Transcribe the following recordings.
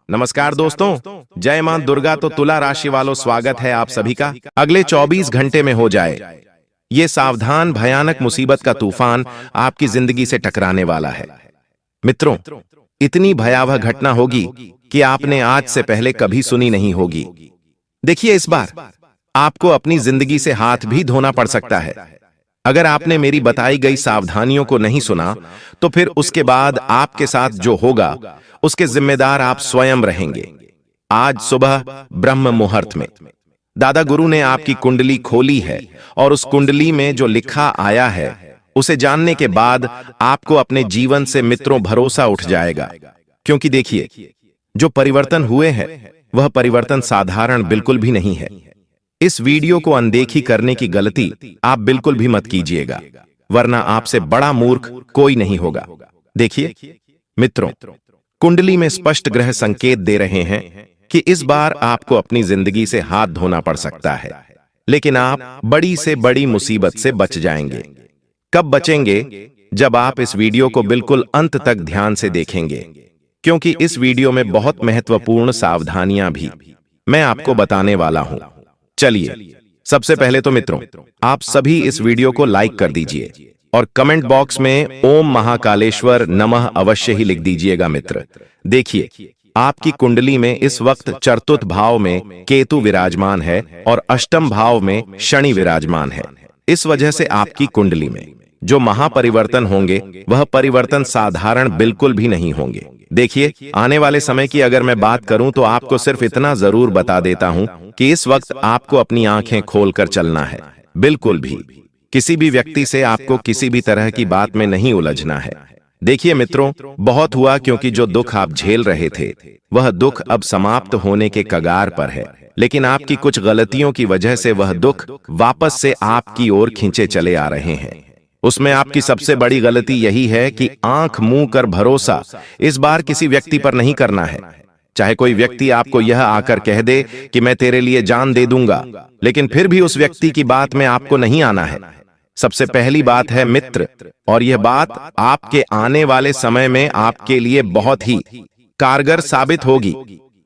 नमस्कार दोस्तों, जय मां दुर्गा। तो तुला राशि वालों, स्वागत है आप सभी का। अगले 24 घंटे में हो जाए ये सावधान, भयानक मुसीबत का तूफान आपकी जिंदगी से टकराने वाला है। मित्रों, इतनी भयावह घटना होगी कि आपने आज से पहले कभी सुनी नहीं होगी। देखिए, इस बार आपको अपनी जिंदगी से हाथ भी धोना पड़ सकता है। अगर आपने मेरी बताई गई सावधानियों को नहीं सुना तो फिर उसके बाद आपके साथ जो होगा उसके जिम्मेदार आप स्वयं रहेंगे। आज सुबह ब्रह्म मुहूर्त में दादा गुरु ने आपकी कुंडली खोली है और उस कुंडली में जो लिखा आया है उसे जानने के बाद आपको अपने जीवन से मित्रों भरोसा उठ जाएगा। क्योंकि देखिए, जो परिवर्तन हुए हैं वह परिवर्तन साधारण बिल्कुल भी नहीं है। इस वीडियो को अनदेखी करने की गलती आप बिल्कुल भी मत कीजिएगा, वरना आपसे बड़ा मूर्ख कोई नहीं होगा। देखिए मित्रों, कुंडली में स्पष्ट ग्रह संकेत दे रहे हैं कि इस बार आपको अपनी जिंदगी से हाथ धोना पड़ सकता है, लेकिन आप बड़ी से बड़ी मुसीबत से बच जाएंगे। कब बचेंगे? जब आप इस वीडियो को बिल्कुल अंत तक ध्यान से देखेंगे, क्योंकि इस वीडियो में बहुत महत्वपूर्ण सावधानियां भी मैं आपको बताने वाला हूं। चलिए, सबसे पहले तो मित्रों, आप सभी इस वीडियो को लाइक कर दीजिए और कमेंट बॉक्स में ओम महाकालेश्वर नमः अवश्य ही लिख दीजिएगा। मित्र, देखिए, आपकी कुंडली में इस वक्त चतुर्थ भाव में केतु विराजमान है और अष्टम भाव में शनि विराजमान है। इस वजह से आपकी कुंडली में जो महापरिवर्तन होंगे वह परिवर्तन साधारण बिल्कुल भी नहीं होंगे। देखिए, आने वाले समय की अगर मैं बात करूं तो आपको सिर्फ इतना जरूर बता देता हूं कि इस वक्त आपको अपनी आंखें खोलकर चलना है। बिल्कुल भी किसी भी व्यक्ति से आपको किसी भी तरह की बात में नहीं उलझना है। देखिए मित्रों, बहुत हुआ, क्योंकि जो दुख आप झेल रहे थे वह दुख अब समाप्त होने के कगार पर है, लेकिन आपकी कुछ गलतियों की वजह से वह दुख वापस से आपकी ओर खींचे चले आ रहे हैं। उसमें आपकी सबसे बड़ी गलती यही है कि आंख मूंद कर भरोसा इस बार किसी व्यक्ति पर नहीं करना है। चाहे कोई व्यक्ति आपको यह आकर कह दे कि मैं तेरे लिए जान दे दूंगा, लेकिन फिर भी उस व्यक्ति की बात में आपको नहीं आना है। सबसे पहली बात है मित्र, और यह बात आपके आने वाले समय में आपके लिए बहुत ही कारगर साबित होगी।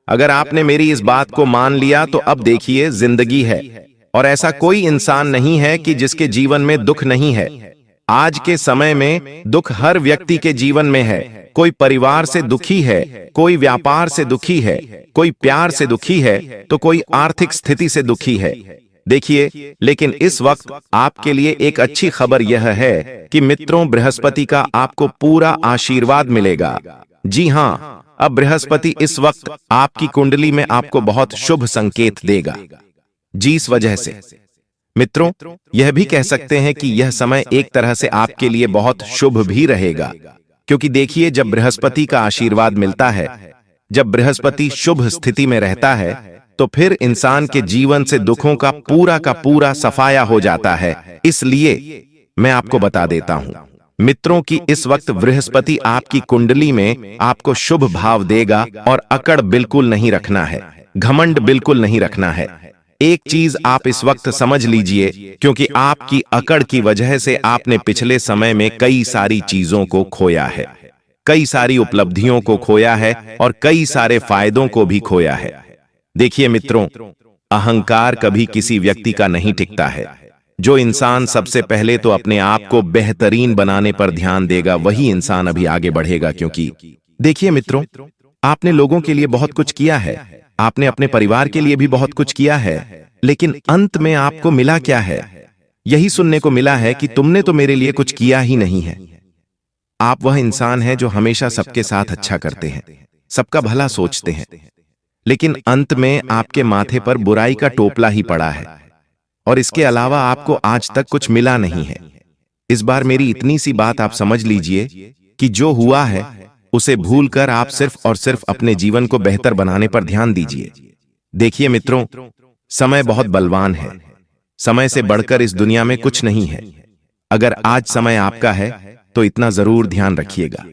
अगर आपने मेरी इस बात को मान लिया तो अब देखिए, जिंदगी है और ऐसा कोई इंसान नहीं है कि जिसके जीवन में दुख नहीं है। आज के समय में दुख हर व्यक्ति के जीवन में है। कोई परिवार से दुखी है, कोई व्यापार से दुखी है, कोई प्यार से दुखी है, तो कोई आर्थिक स्थिति से दुखी है। देखिए, लेकिन इस वक्त आपके लिए एक अच्छी खबर यह है कि मित्रों, बृहस्पति का आपको पूरा आशीर्वाद मिलेगा। जी हां, अब बृहस्पति इस वक्त आपकी कुंडली में आपको बहुत शुभ संकेत देगा। जी, इस वजह से मित्रों, यह भी कह सकते हैं कि यह समय एक तरह से आपके लिए बहुत शुभ भी रहेगा, क्योंकि देखिए, जब बृहस्पति का आशीर्वाद मिलता है, जब बृहस्पति शुभ स्थिति में रहता है, तो फिर इंसान के जीवन से दुखों का पूरा सफाया हो जाता है। इसलिए मैं आपको बता देता हूं मित्रों कि इस वक्त बृहस्पति आपकी कुंडली में आपको शुभ भाव देगा, और अकड़ बिल्कुल नहीं रखना है, घमंड बिल्कुल नहीं रखना है। एक चीज आप इस वक्त समझ लीजिए, क्योंकि आपकी अकड़ की वजह से आपने पिछले समय में कई सारी चीजों को खोया है, कई सारी उपलब्धियों को खोया है और कई सारे फायदों को भी खोया है। देखिए मित्रों, अहंकार कभी किसी व्यक्ति का नहीं टिकता है। जो इंसान सबसे पहले तो अपने आप को बेहतरीन बनाने पर ध्यान देगा, वही इंसान अभी आगे बढ़ेगा। क्योंकि देखिए मित्रों, आपने लोगों के लिए बहुत कुछ किया है, आपने अपने परिवार के लिए भी बहुत कुछ किया है, लेकिन अंत में आपको मिला क्या है? यही सुनने को मिला है कि तुमने तो मेरे लिए कुछ किया ही नहीं है। आप वह इंसान हैं जो हमेशा सबके साथ अच्छा करते हैं, सबका भला सोचते हैं, लेकिन अंत में आपके माथे पर बुराई का टोपला ही पड़ा है, और इसके अलावा आपको आज तक कुछ मिला नहीं है। इस बार मेरी इतनी सी बात आप समझ लीजिए कि जो हुआ है उसे भूलकर आप सिर्फ और सिर्फ अपने जीवन को बेहतर बनाने पर ध्यान दीजिए। देखिए मित्रों, समय बहुत बलवान है, समय से बढ़कर इस दुनिया में कुछ नहीं है। अगर आज समय आपका है तो इतना जरूर ध्यान रखिएगा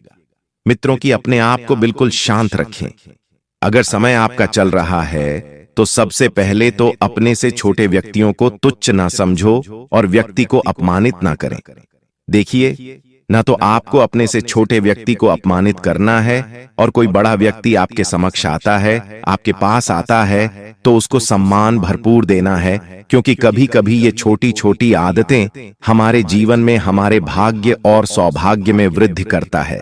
मित्रों कि अपने आप को बिल्कुल शांत रखें। अगर समय आपका चल रहा है तो सबसे पहले तो अपने से छोटे व्यक्तियों को तुच्छ ना समझो और व्यक्ति को अपमानित ना करें। देखिए, ना तो आपको अपने से छोटे व्यक्ति को अपमानित करना है, और कोई बड़ा व्यक्ति आपके समक्ष आता है, आपके पास आता है, तो उसको सम्मान भरपूर देना है, क्योंकि कभी कभी ये छोटी छोटी आदतें हमारे जीवन में हमारे भाग्य और सौभाग्य में वृद्धि करता है,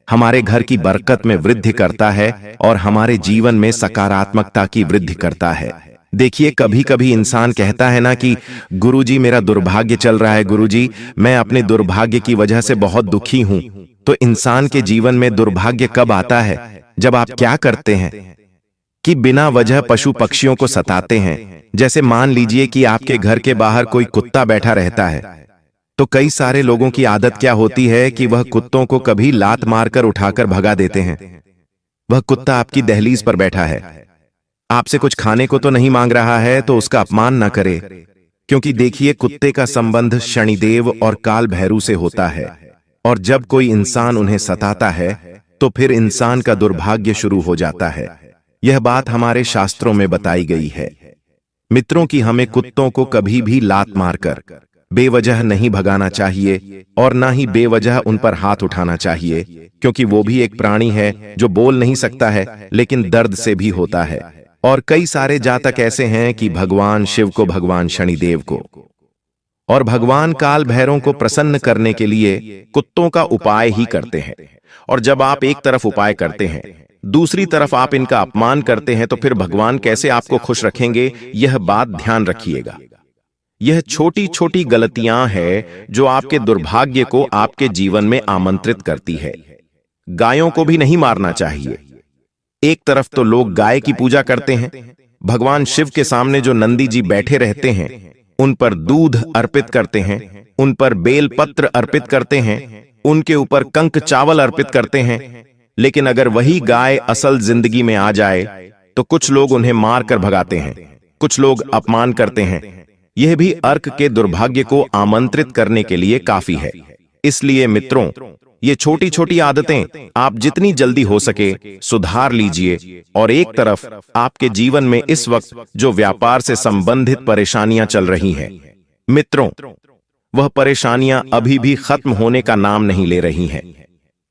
हमारे घर की बरकत में वृद्धि करता है और हमारे जीवन में सकारात्मकता की वृद्धि करता है। देखिए, कभी कभी इंसान कहता है ना कि गुरुजी मेरा दुर्भाग्य चल रहा है, गुरुजी मैं अपने दुर्भाग्य की वजह से बहुत दुखी हूं। तो इंसान के जीवन में दुर्भाग्य कब आता है? जब आप क्या करते हैं कि बिना वजह पशु पक्षियों को सताते हैं। जैसे मान लीजिए कि आपके घर के बाहर कोई कुत्ता बैठा रहता है, तो कई सारे लोगों की आदत क्या होती है कि वह कुत्तों को कभी लात मारकर उठाकर भगा देते हैं। वह कुत्ता आपकी दहलीज पर बैठा है, आपसे कुछ खाने को तो नहीं मांग रहा है, तो उसका अपमान ना करे, क्योंकि देखिए कुत्ते का संबंध शनिदेव और काल भैरव से होता है, और जब कोई इंसान उन्हें सताता है तो फिर इंसान का दुर्भाग्य शुरू हो जाता है। यह बात हमारे शास्त्रों में बताई गई है मित्रों कि हमें कुत्तों को कभी भी लात मारकर बेवजह नहीं भगाना चाहिए, और ना ही बेवजह उन पर हाथ उठाना चाहिए, क्योंकि वो भी एक प्राणी है जो बोल नहीं सकता है लेकिन दर्द से भी होता है। और कई सारे जातक ऐसे हैं कि भगवान शिव को, भगवान शनिदेव को और भगवान काल भैरव को प्रसन्न करने के लिए कुत्तों का उपाय ही करते हैं। और जब आप एक तरफ उपाय करते हैं, दूसरी तरफ आप इनका अपमान करते हैं, तो फिर भगवान कैसे आपको खुश रखेंगे? यह बात ध्यान रखिएगा। यह छोटी छोटी गलतियां हैं जो आपके दुर्भाग्य को आपके जीवन में आमंत्रित करती है। गायों को भी नहीं मारना चाहिए। एक तरफ तो लोग गाय की पूजा करते हैं, भगवान शिव के सामने जो नंदी जी बैठे रहते हैं उन पर दूध अर्पित करते हैं, उन पर बेल पत्र अर्पित करते हैं, उनके ऊपर कंक चावल अर्पित करते हैं, लेकिन अगर वही गाय असल जिंदगी में आ जाए तो कुछ लोग उन्हें मारकर भगाते हैं, कुछ लोग अपमान करते हैं। यह भी अर्क के दुर्भाग्य को आमंत्रित करने के लिए काफी है। इसलिए मित्रों, ये छोटी छोटी आदतें आप जितनी जल्दी हो सके सुधार लीजिए। और एक तरफ आपके जीवन में इस वक्त जो व्यापार से संबंधित परेशानियां चल रही हैं मित्रों, वह परेशानियां अभी भी खत्म होने का नाम नहीं ले रही हैं।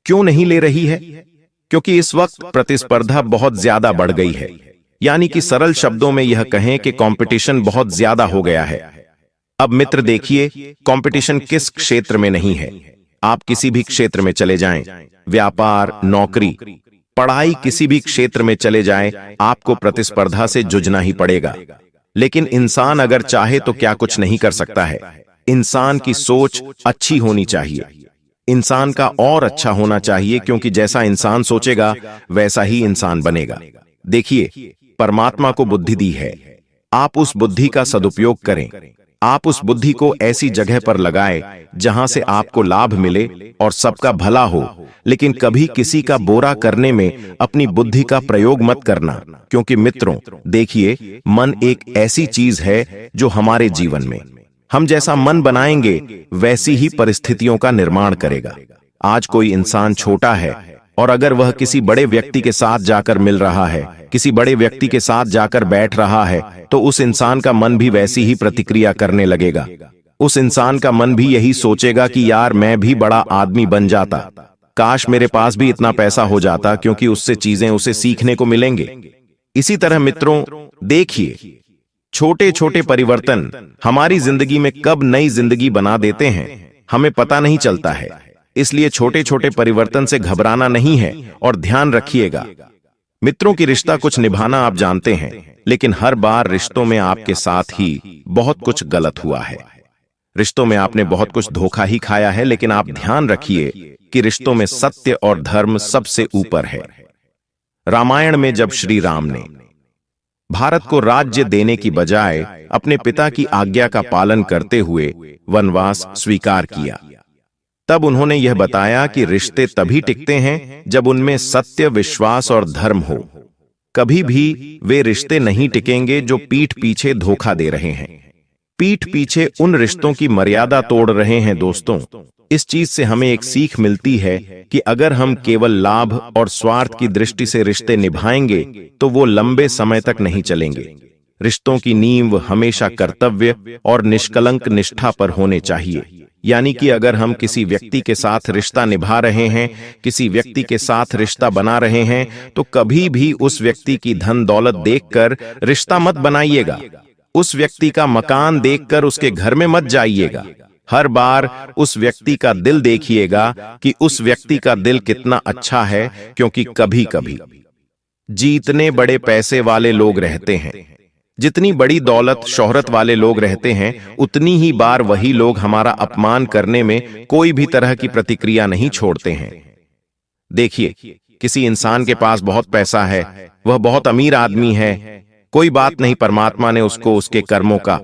क्यों नहीं ले रही है? क्योंकि इस वक्त प्रतिस्पर्धा बहुत ज्यादा बढ़ गई है। यानी कि सरल शब्दों में यह कहें कि कंपटीशन बहुत ज्यादा हो गया है। अब मित्र देखिए, कंपटीशन किस क्षेत्र में नहीं है। आप किसी भी क्षेत्र में चले जाएं, व्यापार, नौकरी, पढ़ाई, किसी भी क्षेत्र में चले जाएं, आपको प्रतिस्पर्धा से जूझना ही पड़ेगा। लेकिन इंसान अगर चाहे तो क्या कुछ नहीं कर सकता है। इंसान की सोच अच्छी होनी चाहिए, इंसान का और अच्छा होना चाहिए, क्योंकि जैसा इंसान सोचेगा वैसा ही इंसान बनेगा। देखिए, परमात्मा को बुद्धि दी है, आप उस बुद्धि का सदुपयोग करें। आप उस बुद्धि को ऐसी जगह पर लगाएं जहां से आपको लाभ मिले और सबका भला हो, लेकिन कभी किसी का बुरा करने में अपनी बुद्धि का प्रयोग मत करना। क्योंकि मित्रों देखिए, मन एक ऐसी चीज है जो हमारे जीवन में हम जैसा मन बनाएंगे वैसी ही परिस्थितियों का निर्माण करेगा। आज कोई इंसान छोटा है और अगर वह किसी बड़े व्यक्ति के साथ जाकर मिल रहा है, किसी बड़े व्यक्ति के साथ जाकर बैठ रहा है, तो उस इंसान का मन भी वैसी ही प्रतिक्रिया करने लगेगा। उस इंसान का मन भी यही सोचेगा कि यार मैं भी बड़ा आदमी बन जाता, काश मेरे पास भी इतना पैसा हो जाता, क्योंकि उससे चीजें उसे सीखने को मिलेंगे। इसी तरह मित्रों देखिए, छोटे छोटे परिवर्तन हमारी जिंदगी में कब नई जिंदगी बना देते हैं हमें पता नहीं चलता है। इसलिए छोटे छोटे परिवर्तन से घबराना नहीं है। और ध्यान रखिएगा मित्रों की रिश्ता कुछ निभाना आप जानते हैं, लेकिन हर बार रिश्तों में आपके साथ ही बहुत कुछ गलत हुआ है। रिश्तों में आपने बहुत कुछ धोखा ही खाया है, लेकिन आप ध्यान रखिए कि रिश्तों में सत्य और धर्म सबसे ऊपर है। रामायण में जब श्री राम ने भारत को राज्य देने की बजाय अपने पिता की आज्ञा का पालन करते हुए वनवास स्वीकार किया, तब उन्होंने यह बताया कि रिश्ते तभी टिकते हैं जब उनमें सत्य, विश्वास और धर्म हो। कभी भी वे रिश्ते नहीं टिकेंगे जो पीठ पीछे धोखा दे रहे हैं, पीठ पीछे उन रिश्तों की मर्यादा तोड़ रहे हैं। दोस्तों, इस चीज से हमें एक सीख मिलती है कि अगर हम केवल लाभ और स्वार्थ की दृष्टि से रिश्ते निभाएंगे तो वो लंबे समय तक नहीं चलेंगे। रिश्तों की नींव हमेशा कर्तव्य और निष्कलंक निष्ठा पर होने चाहिए। यानी कि अगर हम किसी व्यक्ति के साथ रिश्ता निभा रहे हैं, किसी व्यक्ति के साथ रिश्ता बना रहे हैं, तो कभी भी उस व्यक्ति की धन दौलत देखकर रिश्ता मत बनाइएगा। उस व्यक्ति का मकान देखकर उसके घर में मत जाइएगा। हर बार उस व्यक्ति का दिल देखिएगा कि उस व्यक्ति का दिल कितना अच्छा है, क्योंकि कभी कभी जितने बड़े पैसे वाले लोग रहते हैं, जितनी बड़ी दौलत शोहरत वाले लोग रहते हैं, उतनी ही बार वही लोग हमारा अपमान करने में कोई भी तरह की प्रतिक्रिया नहीं छोड़ते हैं। देखिए, किसी इंसान के पास बहुत पैसा है, वह बहुत अमीर आदमी है, कोई बात नहीं, परमात्मा ने उसको उसके कर्मों का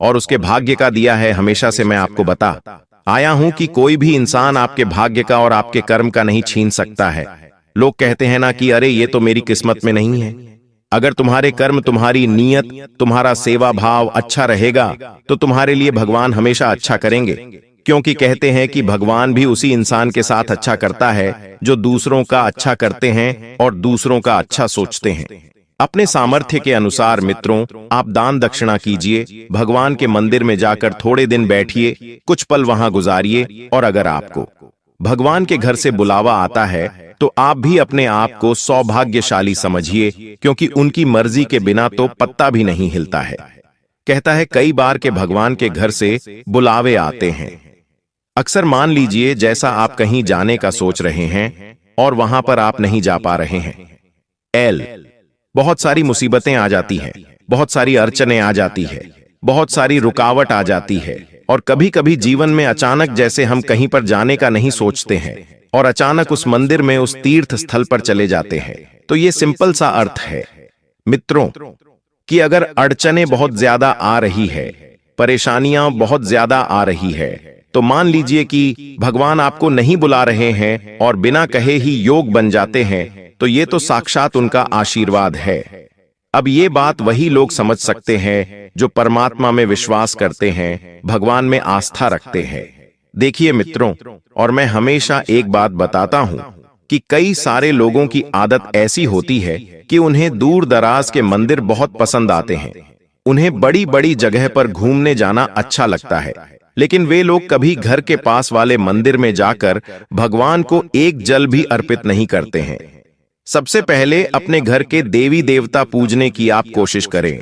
और उसके भाग्य का दिया है। हमेशा से मैं आपको बता आया हूं कि कोई भी इंसान आपके भाग्य का और आपके कर्म का नहीं छीन सकता है। लोग कहते हैं ना कि अरे ये तो मेरी किस्मत में नहीं है। अगर तुम्हारे कर्म, तुम्हारी नीयत, तुम्हारा सेवा भाव अच्छा रहेगा तो तुम्हारे लिए भगवान हमेशा अच्छा करेंगे, क्योंकि कहते हैं कि भगवान भी उसी इंसान के साथ अच्छा करता है जो दूसरों का अच्छा करते हैं और दूसरों का अच्छा सोचते हैं। अपने सामर्थ्य के अनुसार मित्रों, आप दान दक्षिणा कीजिए, भगवान के मंदिर में जाकर थोड़े दिन बैठिए, कुछ पल वहां गुजारिए, और अगर आपको भगवान के घर से बुलावा आता है तो आप भी अपने आप को सौभाग्यशाली समझिए, क्योंकि उनकी मर्जी के बिना तो पत्ता भी नहीं हिलता है। कहता है कई बार के भगवान के घर से बुलावे आते हैं। अक्सर मान लीजिए जैसा आप कहीं जाने का सोच रहे हैं और वहां पर आप नहीं जा पा रहे हैं। बहुत सारी मुसीबतें आ जाती हैं, बहुत सारी अड़चनें आ जाती है, बहुत सारी रुकावट आ जाती है, और कभी कभी जीवन में अचानक जैसे हम कहीं पर जाने का नहीं सोचते हैं और अचानक उस मंदिर में, उस तीर्थ स्थल पर चले जाते हैं। तो ये सिंपल सा अर्थ है मित्रों कि अगर अड़चनें बहुत ज्यादा आ रही है, परेशानियां बहुत ज्यादा आ रही है, तो मान लीजिए कि भगवान आपको नहीं बुला रहे हैं और बिना कहे ही योग बन जाते हैं, तो ये तो साक्षात उनका आशीर्वाद है। अब ये बात वही लोग समझ सकते हैं जो परमात्मा में विश्वास करते हैं, भगवान में आस्था रखते हैं। देखिए मित्रों, और मैं हमेशा एक बात बताता हूं कि कई सारे लोगों की आदत ऐसी होती है कि उन्हें दूर दराज के मंदिर बहुत पसंद आते हैं, उन्हें बड़ी बड़ी जगह पर घूमने जाना अच्छा लगता है, लेकिन वे लोग कभी घर के पास वाले मंदिर में जाकर भगवान को एक जल भी अर्पित नहीं करते हैं। सबसे पहले अपने घर के देवी देवता पूजने की आप कोशिश करें,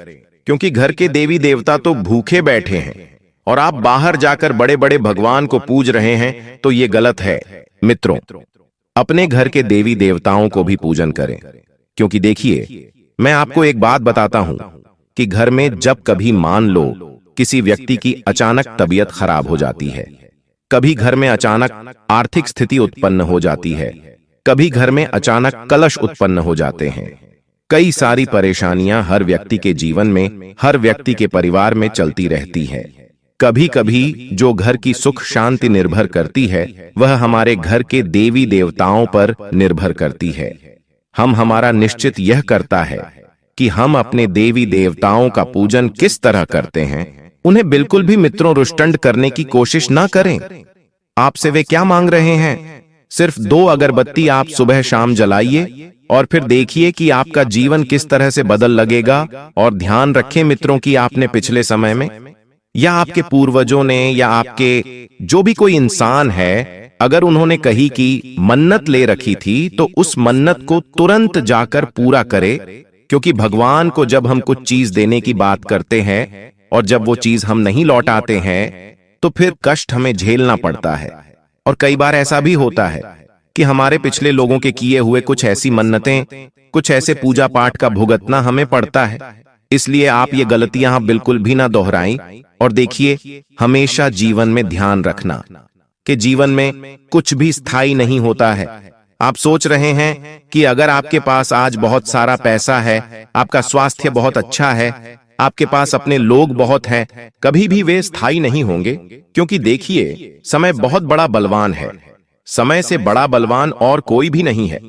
क्योंकि घर के देवी देवता तो भूखे बैठे हैं और आप बाहर जाकर बड़े बड़े भगवान को पूज रहे हैं, तो ये गलत है। मित्रों, अपने घर के देवी देवताओं को भी पूजन करें, क्योंकि देखिए, मैं आपको एक बात बताता हूं कि घर में जब कभी मान लो किसी व्यक्ति की अचानक तबीयत खराब हो जाती है, कभी घर में अचानक आर्थिक स्थिति उत्पन्न हो जाती है, कभी घर में अचानक कलश उत्पन्न हो जाते हैं, कई सारी परेशानियां हर व्यक्ति के जीवन में, हर व्यक्ति के परिवार में चलती रहती है। कभी कभी जो घर की सुख शांति निर्भर करती है, वह हमारे घर के देवी देवताओं पर निर्भर करती है। हमारा निश्चित यह करता है कि हम अपने देवी देवताओं का पूजन किस तरह करते हैं। उन्हें बिल्कुल भी मित्रों रुष्टंड करने की कोशिश ना करें। आपसे वे क्या मांग रहे हैं? सिर्फ 2 अगरबत्ती आप सुबह शाम जलाइए और फिर देखिए कि आपका जीवन किस तरह से बदल लगेगा। और ध्यान रखें मित्रों कि आपने पिछले समय में या आपके पूर्वजों ने या आपके जो भी कोई इंसान है, अगर उन्होंने कही कि मन्नत ले रखी थी, तो उस मन्नत को तुरंत जाकर पूरा करे, क्योंकि भगवान को जब हम कुछ चीज देने की बात करते हैं और जब वो चीज हम नहीं लौटाते हैं, तो फिर कष्ट हमें झेलना पड़ता है। और कई बार ऐसा भी होता है कि हमारे पिछले लोगों के किए हुए कुछ ऐसी मन्नतें, कुछ ऐसे पूजा पाठ का भुगतना हमें पड़ता है। इसलिए आप ये गलतियां बिल्कुल भी ना दोहराएं। और देखिए, हमेशा जीवन में ध्यान रखना कि जीवन में कुछ भी स्थायी नहीं होता है। आप सोच रहे हैं कि अगर आपके पास आज बहुत सारा पैसा है, आपका स्वास्थ्य बहुत अच्छा है, आपके पास अपने लोग बहुत हैं, कभी भी वे स्थायी नहीं होंगे, क्योंकि देखिए, समय बहुत बड़ा बलवान है। समय से बड़ा बलवान और कोई भी नहीं है।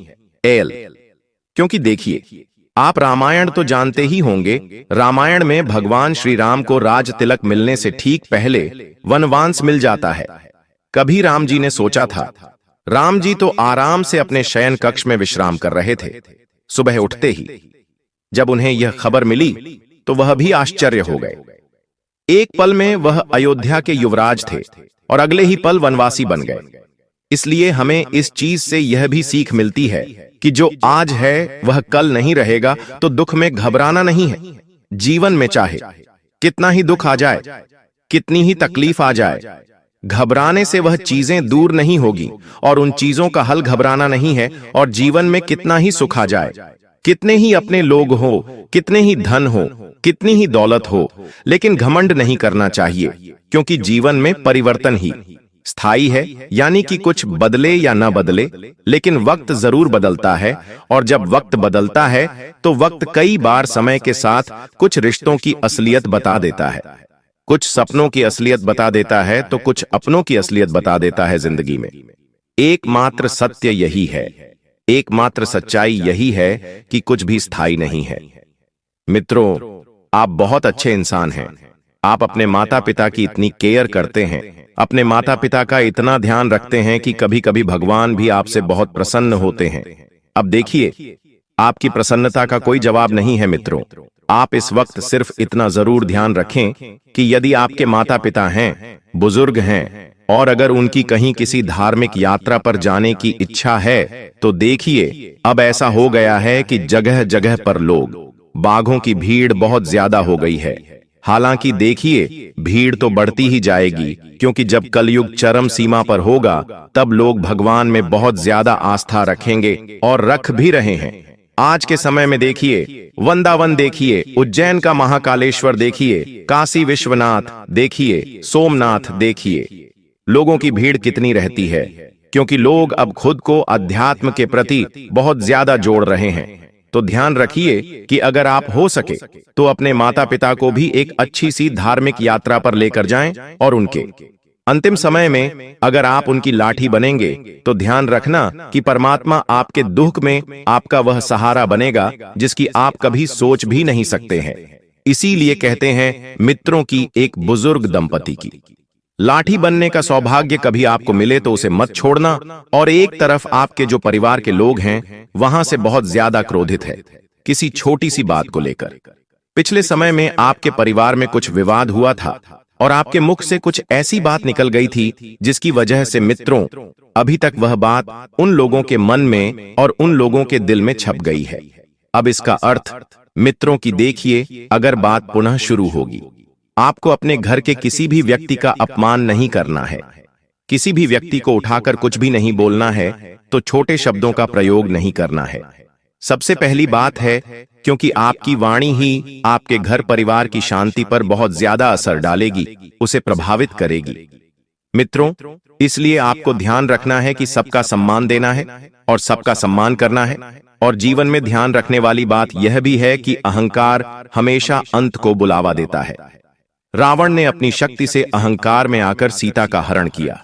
क्योंकि देखिए, आप रामायण तो जानते ही होंगे। रामायण में भगवान श्री राम को राज तिलक मिलने से ठीक पहले वनवास मिल जाता है। कभी राम जी ने सोचा था, राम जी तो आराम से अपने शयन कक्ष में विश्राम कर रहे थे। सुबह उठते ही जब उन्हें यह खबर मिली तो वह भी आश्चर्य हो गए। एक पल में वह अयोध्या के युवराज थे और अगले ही पल वनवासी बन गए। इसलिए हमें इस चीज से यह भी सीख मिलती है कि जो आज है वह कल नहीं रहेगा, तो दुख में घबराना नहीं है। जीवन में चाहे कितना ही दुख आ जाए, कितनी ही तकलीफ आ जाए, घबराने से वह चीजें दूर नहीं होगी, और उन चीजों का हल घबराना नहीं है। और जीवन में कितना ही सुख आ जाए, कितने ही अपने लोग हो, कितने ही धन हो, कितनी ही दौलत हो, लेकिन घमंड नहीं करना चाहिए, क्योंकि जीवन में परिवर्तन ही स्थायी है। यानी कि कुछ बदले या न बदले, लेकिन वक्त जरूर बदलता है। और जब वक्त बदलता है तो वक्त कई बार समय के साथ कुछ रिश्तों की असलियत बता देता है, कुछ सपनों की असलियत बता देता है, तो कुछ अपनों की असलियत बता देता है जिंदगी में। एकमात्र सत्य यही है, एकमात्र सच्चाई यही है कि कुछ भी स्थायी नहीं है। मित्रों, आप बहुत अच्छे इंसान हैं। आप अपने माता पिता की इतनी केयर करते हैं, अपने माता पिता का इतना ध्यान रखते हैं कि कभी कभी भगवान भी आपसे बहुत प्रसन्न होते हैं। अब देखिए, आपकी प्रसन्नता का कोई जवाब नहीं है मित्रों। आप इस वक्त सिर्फ इतना जरूर ध्यान रखें कि यदि आपके माता पिता हैं, बुजुर्ग हैं, और अगर उनकी कहीं किसी धार्मिक यात्रा पर जाने की इच्छा है, तो देखिए अब ऐसा हो गया है कि जगह जगह पर लोग बाघों की भीड़ बहुत ज्यादा हो गई है। हालांकि देखिए, भीड़ तो बढ़ती ही जाएगी, क्योंकि जब कलयुग चरम सीमा पर होगा तब लोग भगवान में बहुत ज्यादा आस्था रखेंगे और रख भी रहे हैं। आज के समय में देखिए, वृंदावन देखिए, उज्जैन का महाकालेश्वर देखिए, काशी विश्वनाथ देखिए, सोमनाथ देखिए, लोगों की भीड़ कितनी रहती है, क्योंकि लोग अब खुद को अध्यात्म के प्रति बहुत ज्यादा जोड़ रहे हैं। तो ध्यान रखिए कि अगर आप हो सके तो अपने माता पिता को भी एक अच्छी सी धार्मिक यात्रा पर लेकर जाएं, और उनके अंतिम समय में अगर आप उनकी लाठी बनेंगे तो ध्यान रखना कि परमात्मा आपके दुख में आपका वह सहारा बनेगा जिसकी आप कभी सोच भी नहीं सकते हैं। इसीलिए कहते हैं, मित्रों की एक बुजुर्ग दंपति की लाठी बनने का सौभाग्य कभी आपको मिले तो उसे मत छोड़ना। और एक तरफ आपके जो परिवार के लोग हैं वहां से बहुत ज्यादा क्रोधित है किसी छोटी सी बात को लेकर। पिछले समय में आपके परिवार में कुछ विवाद हुआ था और आपके मुख से कुछ ऐसी बात निकल गई थी जिसकी वजह से मित्रों अभी तक वह बात उन लोगों के मन में और उन लोगों के दिल में छप गई है। अब इसका अर्थ मित्रों की देखिए, अगर बात पुनः शुरू होगी, आपको अपने घर के किसी भी व्यक्ति का अपमान नहीं करना है, किसी भी व्यक्ति को उठाकर कुछ भी नहीं बोलना है, तो छोटे शब्दों का प्रयोग नहीं करना है। सबसे पहली बात है, क्योंकि आपकी वाणी ही आपके घर परिवार की शांति पर बहुत ज्यादा असर डालेगी, उसे प्रभावित करेगी। मित्रों, इसलिए आपको ध्यान रखना है कि सबका सम्मान देना है और सबका सम्मान करना है। और जीवन में ध्यान रखने वाली बात यह भी है कि अहंकार हमेशा अंत को बुलावा देता है। रावण ने अपनी शक्ति से अहंकार में आकर सीता का हरण किया।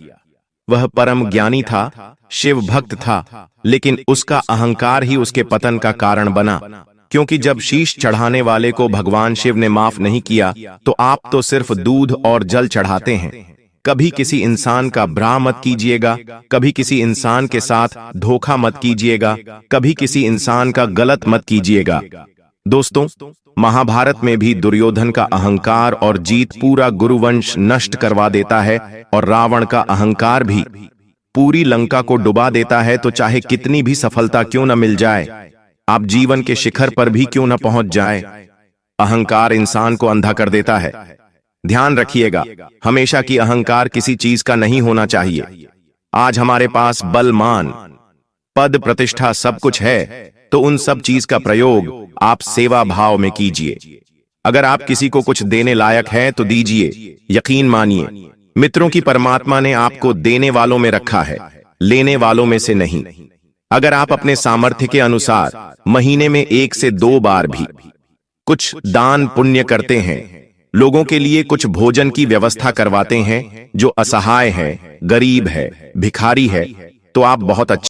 वह परम ज्ञानी था, शिव भक्त था, लेकिन उसका अहंकार ही उसके पतन का कारण बना। क्योंकि जब शीश चढ़ाने वाले को भगवान शिव ने माफ नहीं किया, तो आप तो सिर्फ दूध और जल चढ़ाते हैं। कभी किसी इंसान का भ्रा मत कीजिएगा, कभी किसी इंसान के साथ धोखा मत कीजिएगा, कभी किसी इंसान का गलत मत कीजिएगा। दोस्तों, महाभारत में भी दुर्योधन का अहंकार और जीत पूरा गुरुवंश नष्ट करवा देता है, और रावण का अहंकार भी पूरी लंका को डुबा देता है। तो चाहे कितनी भी सफलता क्यों न मिल जाए, आप जीवन के शिखर पर भी क्यों न पहुंच जाए, अहंकार इंसान को अंधा कर देता है। ध्यान रखिएगा हमेशा कि अहंकार किसी चीज का नहीं होना चाहिए। आज हमारे पास बल, मान, पद, प्रतिष्ठा सब कुछ है, तो उन सब चीज का प्रयोग आप सेवा भाव में कीजिए। अगर आप किसी को कुछ देने लायक हैं तो दीजिए। यकीन मानिए मित्रों की परमात्मा ने आपको देने वालों में रखा है, लेने वालों में से नहीं। अगर आप अपने सामर्थ्य के अनुसार महीने में 1 से 2 बार भी कुछ दान पुण्य करते हैं, लोगों के लिए कुछ भोजन की व्यवस्था करवाते हैं जो असहाय है, गरीब है, भिखारी है, तो आप बहुत अच्छे